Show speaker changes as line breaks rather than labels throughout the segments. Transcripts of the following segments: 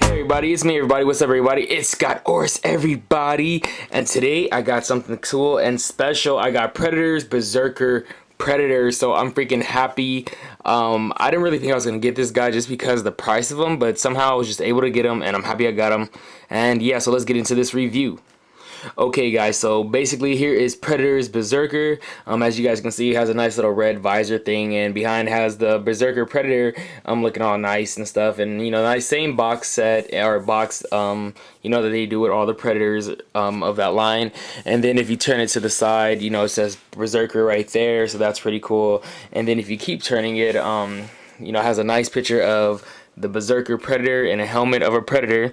Everybody, it's me, everybody. What's up, everybody? It's Scott Ors, everybody. And today I got something cool and special. I got Predators, Berserker, Predators. So I'm freaking happy. I didn't really think I was gonna get this guy just because of the price of him, but somehow I was just able to get him, and I'm happy I got him. And yeah, so let's get into this review. Okay guys, so basically here is Predator's Berserker. As you guys can see, it has a nice little red visor thing, and behind has the Berserker Predator looking all nice and stuff, and you know, nice same box set or box you know, that they do with all the Predators of that line. And then if you turn it to the side, you know, it says Berserker right there, so that's pretty cool. And then if you keep turning it, you know, it has a nice picture of the Berserker Predator and a helmet of a Predator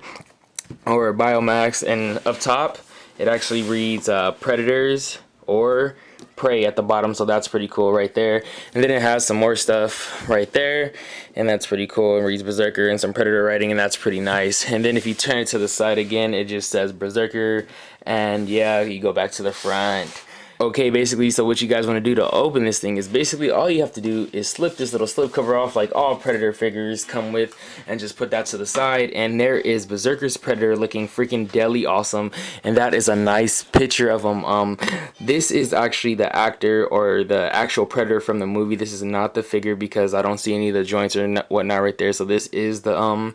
or a Biomax, and up top it actually reads Predators or Prey at the bottom, so that's pretty cool right there. And then it has some more stuff right there, and that's pretty cool. It reads Berserker and some Predator writing, and that's pretty nice. And then if you turn it to the side again, it just says Berserker, and yeah, you go back to the front. Okay, basically, so what you guys want to do to open this thing is basically all you have to do is slip this little slip cover off like all Predator figures come with, and just put that to the side, and there is Berserker's Predator looking freaking deadly awesome. And that is a nice picture of him. This is actually the actor or the actual Predator from the movie. This is not the figure because I don't see any of the joints or whatnot right there. So this is the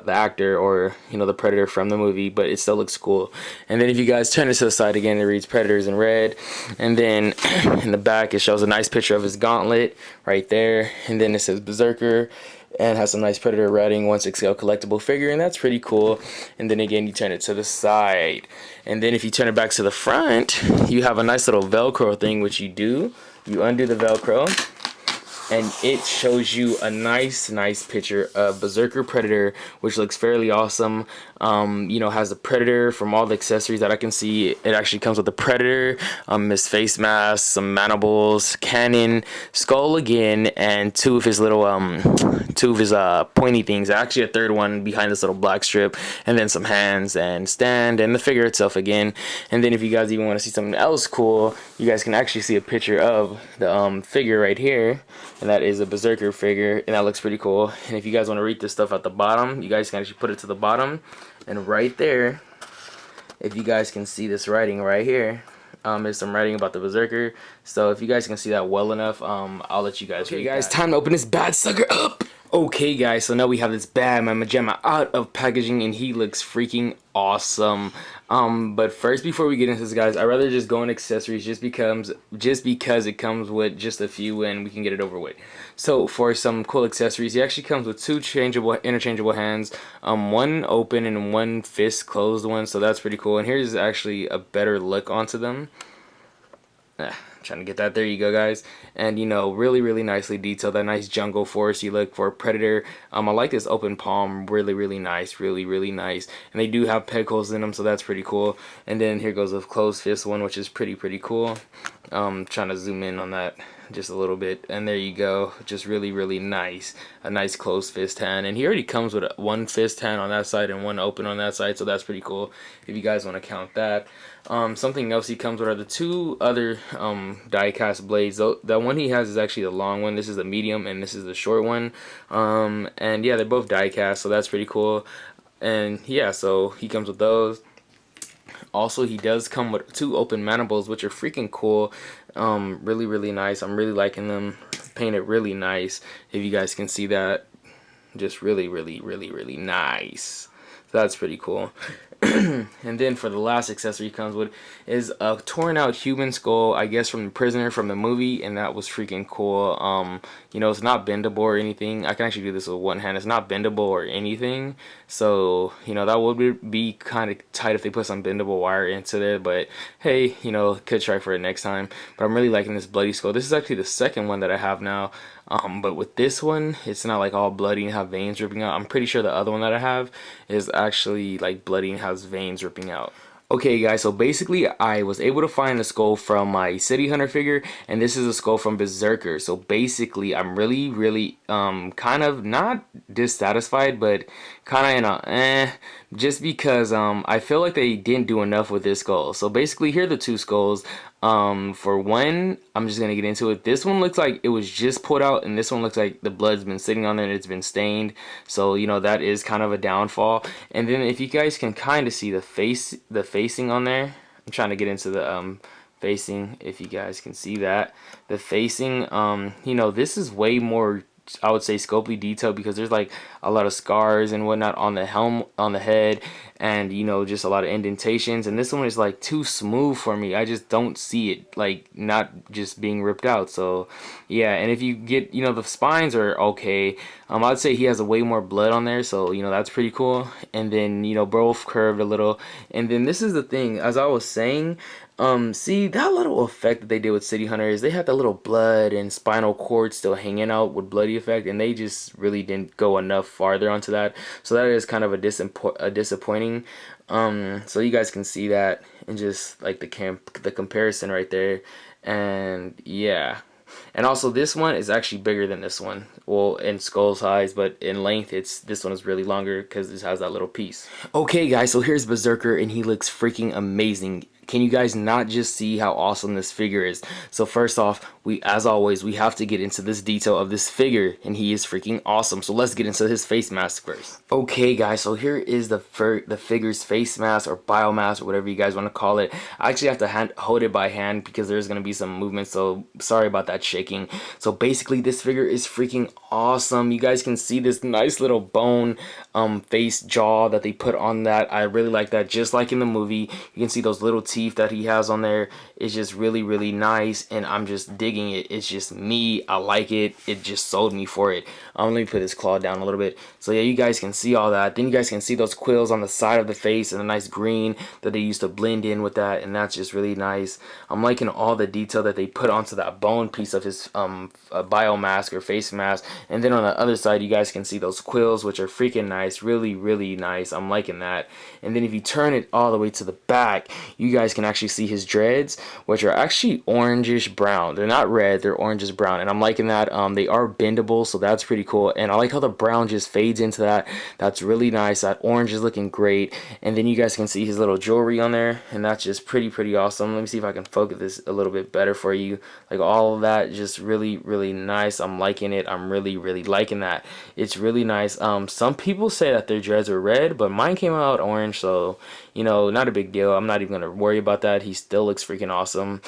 actor, or you know, the Predator from the movie, but it still looks cool. And then if you guys turn it to the side again, it reads Predators in red, and then in the back it shows a nice picture of his gauntlet right there, and then it says Berserker and has some nice Predator writing, 1/6 collectible figure, and that's pretty cool. And then again, you turn it to the side, and then if you turn it back to the front, you have a nice little Velcro thing, which you undo the Velcro, and it shows you a nice picture of Berserker Predator, which looks fairly awesome. You know, has the Predator from all the accessories that I can see. It actually comes with the Predator, his face mask, some mandibles, cannon, skull again, and two of his little pointy things. Actually a third one behind this little black strip, and then some hands and stand, and the figure itself again. And then if you guys even want to see something else cool, you guys can actually see a picture of the figure right here, and that is a Berserker figure, and that looks pretty cool. And if you guys want to read this stuff at the bottom, you guys can actually put it to the bottom, and right there, if you guys can see this writing right here, there's some writing about the Berserker. So if you guys can see that well enough, I'll let you guys read. Okay guys, time to open this bad sucker up. Okay guys, so now we have this bad Mama Jamma out of packaging, and he looks freaking awesome. But first, before we get into this, guys, I'd rather just go in accessories just because it comes with just a few and we can get it over with. So for some cool accessories, he actually comes with two interchangeable hands, one open and one fist closed one, so that's pretty cool. And here's actually a better look onto them. Trying to get that. There you go, guys. And you know, really nicely detailed, that nice jungle foresty look for a Predator. I like this open palm, really nice, really nice. And they do have peg holes in them, so that's pretty cool. And then here goes a closed fist one, which is pretty cool. Trying to zoom in on that just a little bit, and there you go, just really nice, a nice closed fist hand. And he already comes with one fist hand on that side and one open on that side, so that's pretty cool if you guys want to count that. Something else he comes with are the two other die cast blades. The one he has is actually the long one. This is the medium and this is the short one, and yeah, they're both die cast, so that's pretty cool. And yeah, so he comes with those. Also, he does come with two open mandibles, which are freaking cool. Really nice. I'm really liking them. Painted really nice. If you guys can see that, just really nice. So that's pretty cool. And then for the last accessory he comes with is a torn out human skull, I guess from the Prisoner from the movie, and that was freaking cool. You know, it's not bendable or anything. I can actually do this with one hand. It's not bendable or anything, so you know, that would be kind of tight if they put some bendable wire into there, but hey, you know, could try for it next time. But I'm really liking this bloody skull. This is actually the second one that I have now. But with this one, it's not like all bloody and have veins ripping out. I'm pretty sure the other one that I have is actually like bloody and has veins ripping out. Okay guys, so basically I was able to find a skull from my City Hunter figure, and this is a skull from Berserker. So basically I'm really kind of not dissatisfied, but kind of in a just because I feel like they didn't do enough with this skull. So basically here are the two skulls. For one, I'm just gonna get into it. This one looks like it was just pulled out, and this one looks like the blood's been sitting on there and it's been stained. So you know that is kind of a downfall. And then if you guys can kind of see the facing on there. I'm trying to get into the facing. If you guys can see that, the facing, you know, this is way more, I would say, scopely detailed, because there's like a lot of scars and whatnot on the helm, on the head, and you know, just a lot of indentations. And this one is like too smooth for me. I just don't see it like not just being ripped out. So yeah, and if you get, you know, the spines are okay. I'd say he has a way more blood on there, so you know that's pretty cool. And then you know, both curved a little. And then this is the thing, as I was saying, see that little effect that they did with City Hunters, they had that little blood and spinal cord still hanging out with bloody effect, and they just really didn't go enough farther onto that. So that is kind of a disappointing. So you guys can see that, and just like the comparison right there. And yeah. And also this one is actually bigger than this one. Well, in skull size, but in length, this one is really longer because this has that little piece. Okay, guys, so here's Berserker, and he looks freaking amazing. Can you guys not just see how awesome this figure is? So first off, as always, we have to get into this detail of this figure, and he is freaking awesome. So let's get into his face mask first. Okay, guys, so here is the figure's face mask, or biomask, or whatever you guys want to call it. I actually have to hold it by hand because there's going to be some movement, so sorry about that shaking. So basically, this figure is freaking awesome. You guys can see this nice little bone face jaw that they put on that. I really like that, just like in the movie. You can see those little teeth that he has on there. It's just really, really nice, and I'm just digging it. It's just me. I like it. It just sold me for it. Let me put his claw down a little bit. So yeah, you guys can see all that. Then you guys can see those quills on the side of the face and a nice green that they used to blend in with that, and that's just really nice. I'm liking all the detail that they put onto that bone piece of his bio mask or face mask. And then on the other side, you guys can see those quills, which are freaking nice. Really, really nice. I'm liking that. And then if you turn it all the way to the back, you guys can actually see his dreads, which are actually orangish brown. They're not red, they're orangish brown, and I'm liking that. They are bendable, so that's pretty cool. And I like how the brown just fades into that. That's really nice. That orange is looking great. And then you guys can see his little jewelry on there, and that's just pretty awesome. Let me see if I can focus this a little bit better for you. Like all of that, just really, really nice. I'm liking it. I'm really liking that. It's really nice. Some people say that their dreads are red, but mine came out orange, so you know, not a big deal. I'm not even gonna worry about that. He still looks freaking awesome.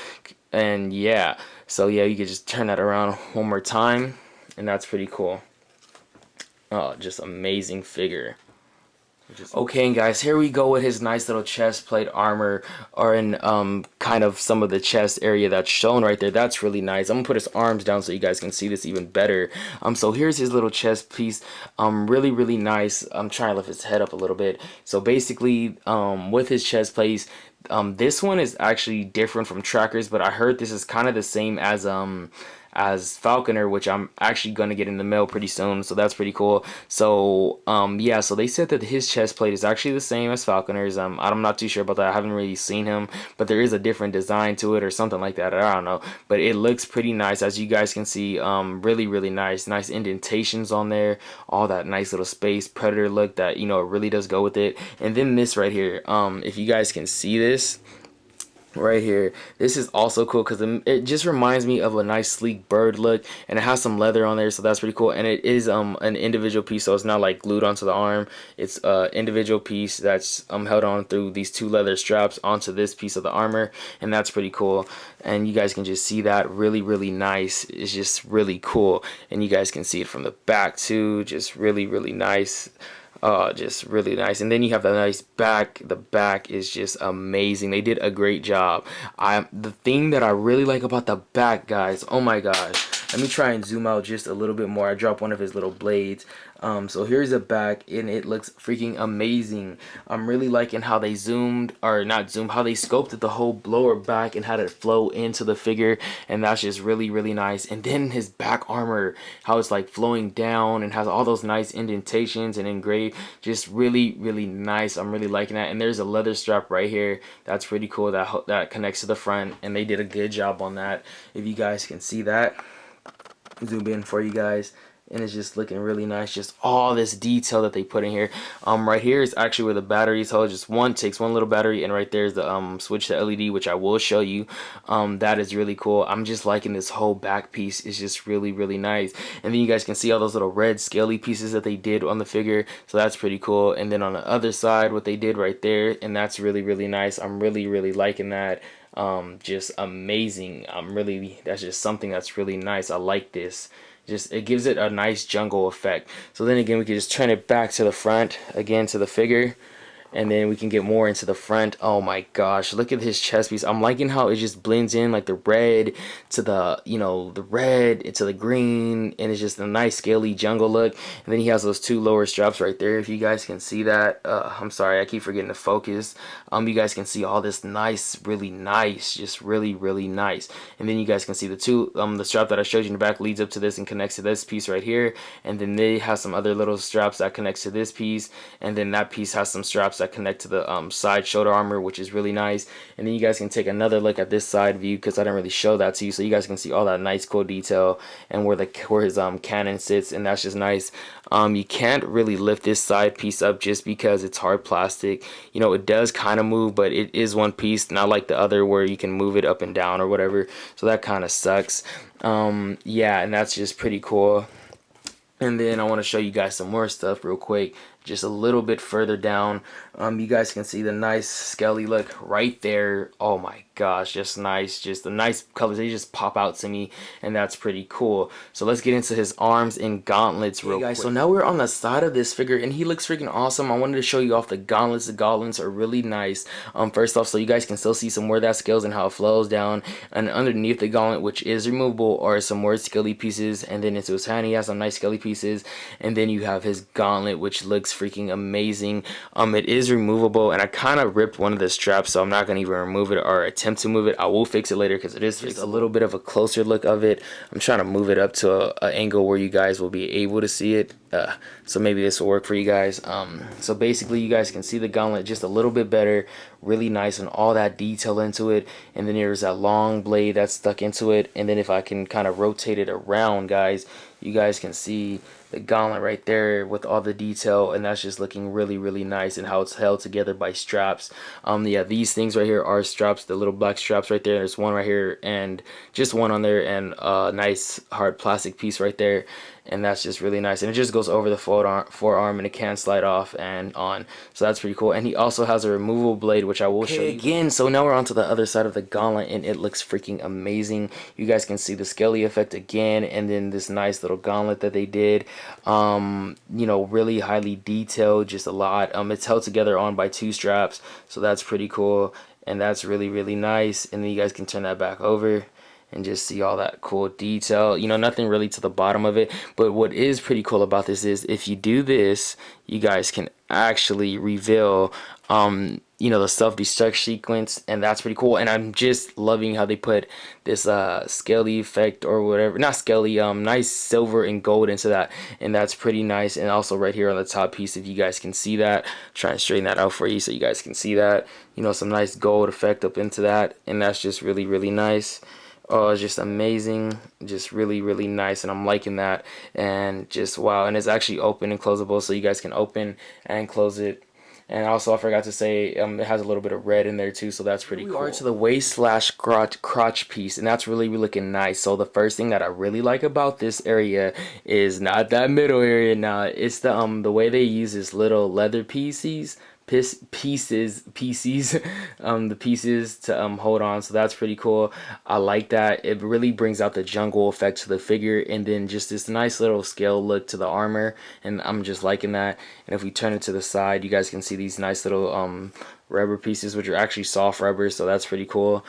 And yeah, so yeah, you could just turn that around one more time, and that's pretty cool. Oh, just amazing figure. Okay, and guys, here we go with his nice little chest plate armor, or in kind of some of the chest area that's shown right there. That's really nice. I'm gonna put his arms down so you guys can see this even better. So here's his little chest piece. Really nice. I'm trying to lift his head up a little bit. So basically, with his chest plates, this one is actually different from Tracker's, but I heard this is kind of the same as Falconer, which I'm actually gonna get in the mail pretty soon, so that's pretty cool. So yeah, so they said that his chest plate is actually the same as Falconer's. I'm not too sure about that. I haven't really seen him, but there is a different design to it or something like that. I don't know, but it looks pretty nice, as you guys can see. Really nice indentations on there, all that nice little space predator look that, you know, it really does go with it. And then this right here, if you guys can see this right here, this is also cool because it just reminds me of a nice sleek bird look, and it has some leather on there, so that's pretty cool. And it is an individual piece, so it's not like glued onto the arm. It's an individual piece that's held on through these two leather straps onto this piece of the armor, and that's pretty cool. And you guys can just see that. Really nice. It's just really cool, and you guys can see it from the back too. Just really nice. Just really nice. And then you have the nice back. The back is just amazing. They did a great job. The thing that I really like about the back, guys, oh my gosh, let me try and zoom out just a little bit more. I dropped one of his little blades. So here's the back, and it looks freaking amazing. I'm really liking how they how they sculpted the whole lower back and had it flow into the figure, and that's just really nice. And then his back armor, how it's like flowing down and has all those nice indentations and engraved, just really nice. I'm really liking that. And there's a leather strap right here that's pretty cool that connects to the front, and they did a good job on that. If you guys can see that, zoom in for you guys. and it's just looking really nice. Just all this detail that they put in here. Right here is actually where the battery is held. Just one takes one little battery, and right there is the switch to LED, which I will show you. That is really cool. I'm just liking this whole back piece. It's just really nice. And then you guys can see all those little red scaly pieces that they did on the figure, so that's pretty cool. And then on the other side, what they did right there, and that's really nice. I'm really liking that. Just amazing. That's just something that's really nice. I like this. Just, it gives it a nice jungle effect. So then again, we can just turn it back to the front again to the figure, and then we can get more into the front. Oh my gosh, look at his chest piece. I'm liking how it just blends in, like the red to the, you know, the red into the green, and it's just a nice scaly jungle look. And then he has those two lower straps right there, if you guys can see that. I'm sorry, I keep forgetting to focus. You guys can see all this nice, really nice, just really nice. And then you guys can see the two, the strap that I showed you in the back leads up to this and connects to this piece right here. And then they have some other little straps that connects to this piece, and then that piece has some straps that connect to the side shoulder armor, which is really nice. And then you guys can take another look at this side view, because I didn't really show that to you, so you guys can see all that nice cool detail and where his cannon sits, and that's just nice. You can't really lift this side piece up just because it's hard plastic. You know, it does kind of move, but it is one piece, not like the other where you can move it up and down or whatever, so that kind of sucks. Yeah, and that's just pretty cool. And then I want to show you guys some more stuff real quick, just a little bit further down. You guys can see the nice scaly look right there. Oh my gosh, just nice. Just the nice colors, they just pop out to me, and that's pretty cool. So let's get into his arms and gauntlets real quick. So now we're on the side of this figure, and he looks freaking awesome. I wanted to show you off the gauntlets. The gauntlets are really nice. First off, so you guys can still see some more that scales and how it flows down, and underneath the gauntlet, which is removable, are some more scaly pieces. And then into his hand, he has some nice scaly pieces, and then you have his gauntlet, which looks freaking amazing. It is removable, and I kind of ripped one of the straps, so I'm not gonna even remove it or attempt to move it. I will fix it later because it is just a little bit of a closer look of it. I'm trying to move it up to an angle where you guys will be able to see it, so maybe this will work for you guys. So basically you guys can see the gauntlet just a little bit better, really nice, and all that detail into it. And then there's that long blade that's stuck into it, and then if I can kind of rotate it around, guys, you guys can see the gauntlet right there with all the detail, and that's just looking really nice, and how it's held together by straps. Yeah, these things right here are straps, the little black straps right there. There's one right here and just one on there, and a nice hard plastic piece right there, and that's just really nice. And it just goes over the forearm, and it can slide off and on, so that's pretty cool. And he also has a removable blade, which I will show you again. So now we're on to the other side of the gauntlet, and it looks freaking amazing. You guys can see the scaly effect again, and then this nice little gauntlet that they did. You know, really highly detailed, just a lot. It's held together on by two straps, so that's pretty cool, and that's really nice. And then you guys can turn that back over and just see all that cool detail. You know, nothing really to the bottom of it, but what is pretty cool about this is if you do this, you guys can actually reveal you know, the self-destruct sequence, and that's pretty cool. And I'm just loving how they put this scaly effect, or whatever, not scaly, nice silver and gold into that, and that's pretty nice. And also right here on the top piece, if you guys can see that, try and straighten that out for you so you guys can see that, you know, some nice gold effect up into that, and that's just really nice. Oh, it's just amazing, just really nice, and I'm liking that. And just wow, and it's actually open and closable, so you guys can open and close it. And also, I forgot to say, it has a little bit of red in there too, so that's pretty cool. We are to the waist slash crotch piece, and that's really looking nice. So the first thing that I really like about this area is not that middle area. Now it's the way they use this little leather pieces, the pieces to hold on, so that's pretty cool. I like that. It really brings out the jungle effect to the figure, and then just this nice little scale look to the armor, and I'm just liking that. And if we turn it to the side, you guys can see these nice little rubber pieces, which are actually soft rubber, so that's pretty cool.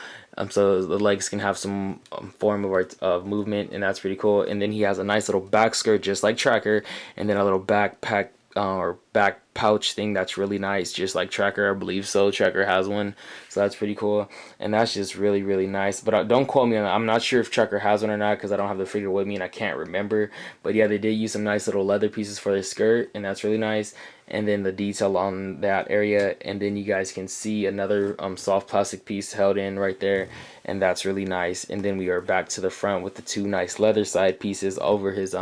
So the legs can have some form of movement, and that's pretty cool. And then he has a nice little back skirt just like Tracker, and then a little backpack or back pouch thing that's really nice, just like Tracker. I believe so, Tracker has one, so that's pretty cool. And that's just really nice. But don't quote me on that. I'm not sure if Tracker has one or not, because I don't have the figure with me and I can't remember. But yeah, they did use some nice little leather pieces for their skirt, and that's really nice. And then the detail on that area, and then you guys can see another soft plastic piece held in right there, and that's really nice. And then we are back to the front with the two nice leather side pieces over his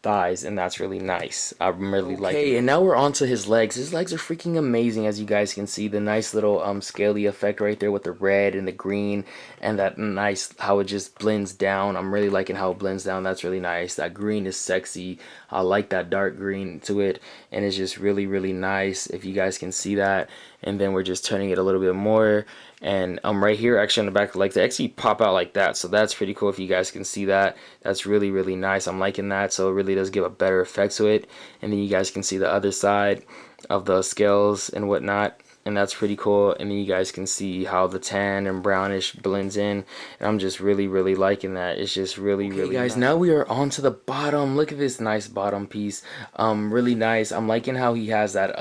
thighs, and that's really nice. I'm really liking it. Okay, and now we're on to his legs. His legs are freaking amazing, as you guys can see. The nice little scaly effect right there with the red and the green, and that nice how it just blends down. I'm really liking how it blends down. That's really nice. That green is sexy. I like that dark green to it, and it's just really, really nice, if you guys can see that. And then we're just turning it a little bit more, and right here actually on the back, like, they actually pop out like that, so that's pretty cool if you guys can see that. That's really, really nice. I'm liking that, so it really does give a better effect to it. And then you guys can see the other side of the scales and whatnot, and that's pretty cool. And then you guys can see how the tan and brownish blends in, and I'm just really, really liking that. It's just really, really guys nice. Now we are on to the bottom. Look at this nice bottom piece. Really nice. I'm liking how he has that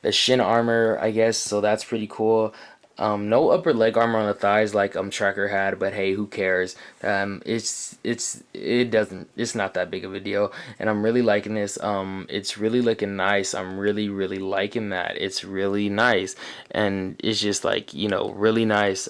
the shin armor, I guess, so that's pretty cool. No upper leg armor on the thighs like Tracker had, but hey, who cares? It's not that big of a deal, and I'm really liking this. It's really looking nice. I'm really, really liking that. It's really nice, and it's just like, you know, really nice.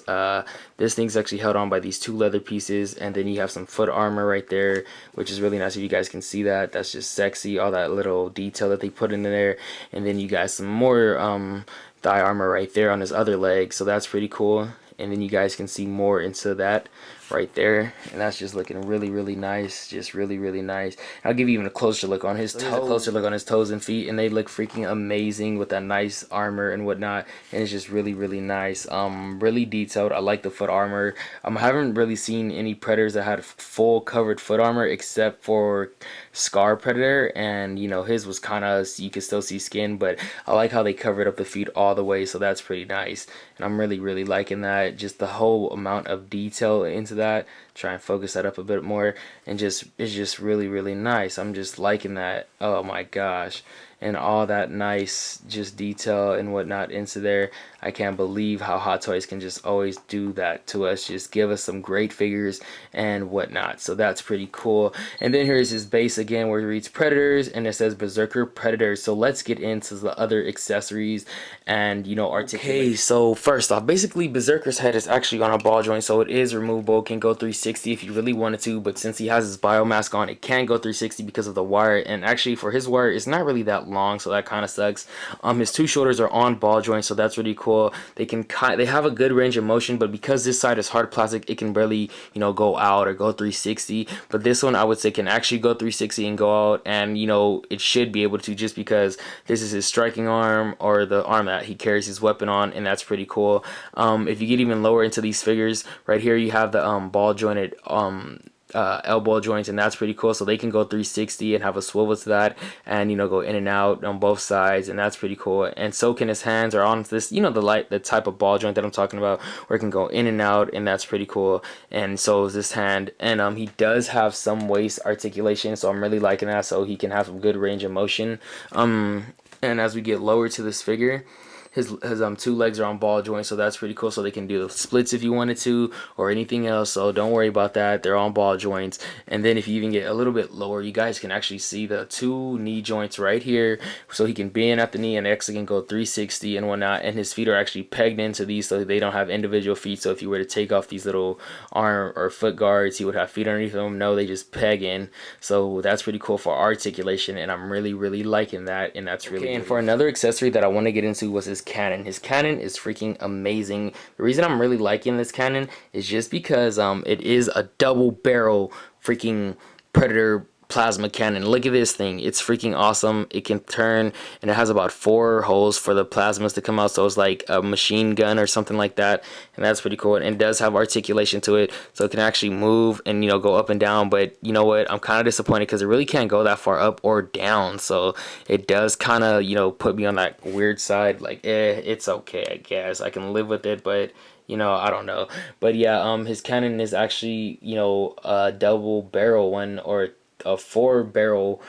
This thing's actually held on by these two leather pieces, and then you have some foot armor right there, which is really nice. If you guys can see that, that's just sexy. All that little detail that they put in there, and then you got some more thigh armor right there on his other leg, so that's pretty cool. And then you guys can see more into that right there, and that's just looking really, really nice. Just really, really nice. I'll give you even a closer look on his toes. A closer look on his toes and feet, and they look freaking amazing with that nice armor and whatnot, and it's just really, really nice. Really detailed. I like the foot armor. I haven't really seen any predators that had full covered foot armor except for Scar Predator, and you know, his was kind of, you can still see skin, but I like how they covered up the feet all the way, so that's pretty nice. And I'm really, really liking that. Just the whole amount of detail into that. Try and focus that up a bit more, and just, it's just really, really nice. I'm just liking that. Oh my gosh. And all that nice just detail and whatnot into there. I can't believe how Hot Toys can just always do that to us, just give us some great figures and whatnot. So that's pretty cool. And then here's his base again, where it reads Predators, and it says Berserker Predators. So let's get into the other accessories and, you know, articulate. Okay, so first off, basically Berserker's head is actually on a ball joint, so it is removable. It can go 360 if you really wanted to, but since he has his biomask on, it can go 360 because of the wire. And actually for his wire, it's not really that long, so that kind of sucks. His two shoulders are on ball joints, so that's really cool. They have a good range of motion, but because this side is hard plastic, it can barely, you know, go out or go 360. But this one, I would say, can actually go 360 and go out, and you know, it should be able to, just because this is his striking arm, or the arm that he carries his weapon on, and that's pretty cool. If you get even lower into these figures, right here you have the ball jointed elbow joints, and that's pretty cool, so they can go 360 and have a swivel to that, and you know, go in and out on both sides, and that's pretty cool. And so can his hands, are on this, you know, the type of ball joint that I'm talking about, where it can go in and out, and that's pretty cool. And so is this hand. And he does have some waist articulation, so I'm really liking that, so he can have some good range of motion. And as we get lower to this figure, his two legs are on ball joints, so that's pretty cool. So they can do the splits if you wanted to, or anything else, so don't worry about that. They're on ball joints. And then if you even get a little bit lower, you guys can actually see the two knee joints right here, so he can bend at the knee and actually can go 360 and whatnot. And his feet are actually pegged into these, so they don't have individual feet. So if you were to take off these little arm or foot guards, he would have feet underneath them. No, they just peg in. So that's pretty cool for articulation, and I'm really, really liking that. And that's really, and for another accessory that I want to get into was his cannon. His cannon is freaking amazing. The reason I'm really liking this cannon is just because it is a double barrel freaking Predator plasma cannon. Look at this thing. It's freaking awesome. It can turn, and it has about 4 holes for the plasmas to come out, so it's like a machine gun or something like that, and that's pretty cool. And it does have articulation to it, so it can actually move and, you know, go up and down. But you know what, I'm kind of disappointed because it really can't go that far up or down, so it does kind of, you know, put me on that weird side. Like, it's okay, I guess I can live with it, but you know, I don't know. But yeah, his cannon is actually, you know, a double barrel one, or a 4-barrel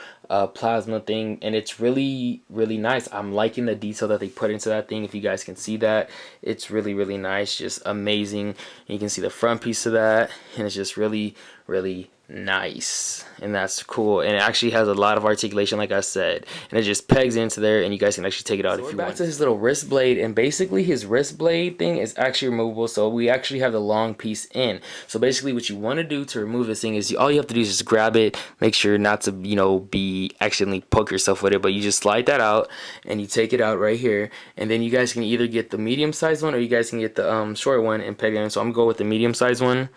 plasma thing, and it's really, really nice. I'm liking the detail that they put into that thing. If you guys can see that, it's really, really nice, just amazing. And you can see the front piece of that, and it's just really, really nice, and that's cool, and it actually has a lot of articulation like I said, and it just pegs into there, and you guys can actually take it out. So if you want. Back to his little wrist blade, and basically his wrist blade thing is actually removable, so we actually have the long piece in. So basically what you want to do to remove this thing is all you have to do is just grab it, make sure not to, you know, be accidentally poke yourself with it, but you just slide that out and you take it out right here, and then you guys can either get the medium sized one or you guys can get the short one and peg it in. So I'm gonna go with the medium sized one,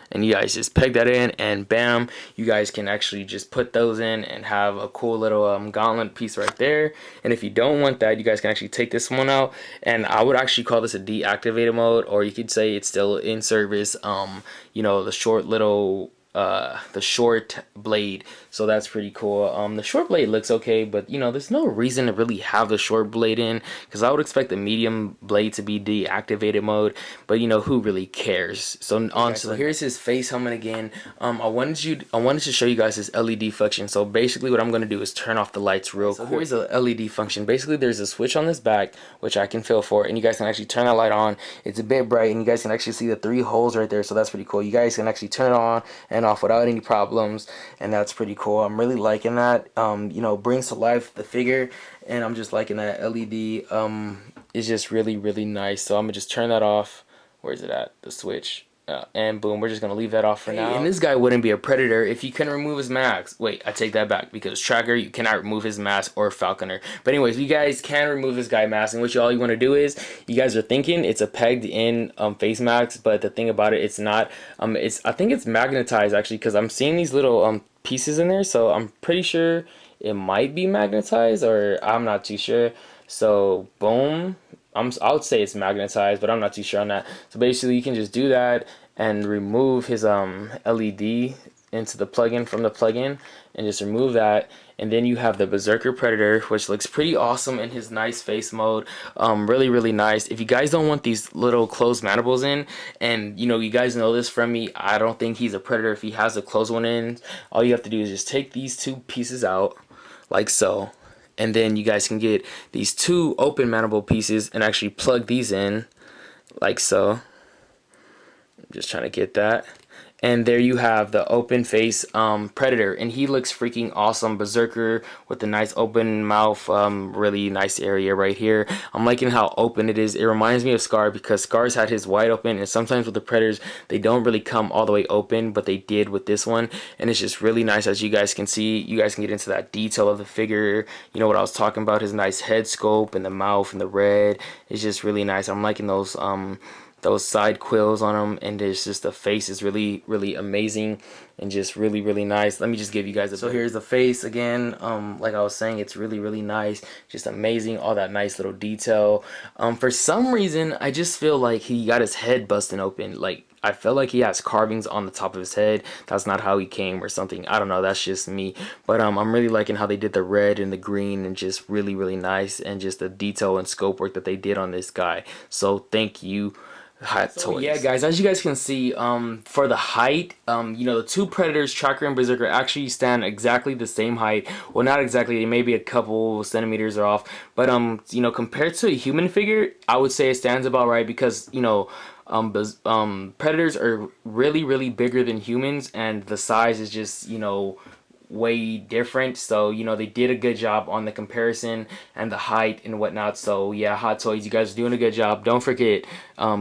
and you guys just peg that in, and bam, you guys can actually just put those in and have a cool little gauntlet piece right there. And if you don't want that, you guys can actually take this one out, and I would actually call this a deactivated mode, or you could say it's still in service. You know, the short little the short blade, so that's pretty cool. The short blade looks okay, but you know, there's no reason to really have the short blade in, because I would expect the medium blade to be deactivated mode, but you know, who really cares? So so here's his face helmet again. I wanted to show you guys his LED function. So basically what I'm going to do is turn off the lights real quick. Here's a LED function. Basically there's a switch on this back which I can feel for, and you guys can actually turn that light on. It's a bit bright, and you guys can actually see the 3 holes right there, so that's pretty cool. You guys can actually turn it on and off without any problems, and that's pretty cool. I'm really liking that. You know, brings to life the figure, and I'm just liking that LED. It's just really nice. So I'm gonna just turn that off. Where is it at? The switch. And boom, we're just gonna leave that off for now. And this guy wouldn't be a predator if he couldn't remove his mask. Wait, I take that back, because Tracker, you cannot remove his mask, or Falconer. But anyways, you guys can remove this guy mask, and all you want to do is, you guys are thinking it's a pegged in face mask, but the thing about it, it's not. I think it's magnetized actually, because I'm seeing these little pieces in there, so I'm pretty sure it might be magnetized, or I'm not too sure. So boom. I would say it's magnetized, but I'm not too sure on that. So basically you can just do that and remove his LED into the plugin from the plugin, and just remove that, and then you have the Berserker Predator, which looks pretty awesome in his nice face mode. Really nice. If you guys don't want these little closed mandibles in, and you know, you guys know this from me, I don't think he's a predator if he has a closed one in. All you have to do is just take these 2 pieces out like so, and then you guys can get these 2 open mandible pieces and actually plug these in like so. I'm just trying to get that. And there you have the open face Predator, and he looks freaking awesome. Berserker with the nice open mouth, really nice area right here. I'm liking how open it is. It reminds me of Scar, because Scar's had his wide open, and sometimes with the Predators they don't really come all the way open, but they did with this one, and it's just really nice. As you guys can see, you guys can get into that detail of the figure. You know what I was talking about, his nice head scope and the mouth and the red. It's just really nice. I'm liking those side quills on him, and there's just the face is really amazing, and just really nice. Let me just give you guys so here's the face again. Like I was saying, it's really nice, just amazing, all that nice little detail. For some reason I just feel like he got his head busting open. Like, I feel like he has carvings on the top of his head. That's not how he came or something. I don't know, that's just me. But I'm really liking how they did the red and the green, and just really nice, and just the detail and scope work that they did on this guy. So thank you, Hot Toys. Yeah guys, as you guys can see, for the height, you know, the 2 Predators, Tracker and Berserker, actually stand exactly the same height. Well, not exactly, maybe a couple centimeters are off, but you know, compared to a human figure, I would say it stands about right, because you know, Predators are really bigger than humans, and the size is just, you know, way different. So you know, they did a good job on the comparison and the height and whatnot. So yeah, Hot Toys, you guys are doing a good job. Don't forget,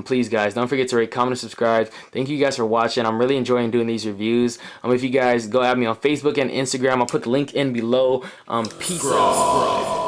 please guys, don't forget to rate, comment, and subscribe. Thank you guys for watching. I'm really enjoying doing these reviews. If you guys go at me on Facebook and Instagram, I'll put the link in below. Peace out.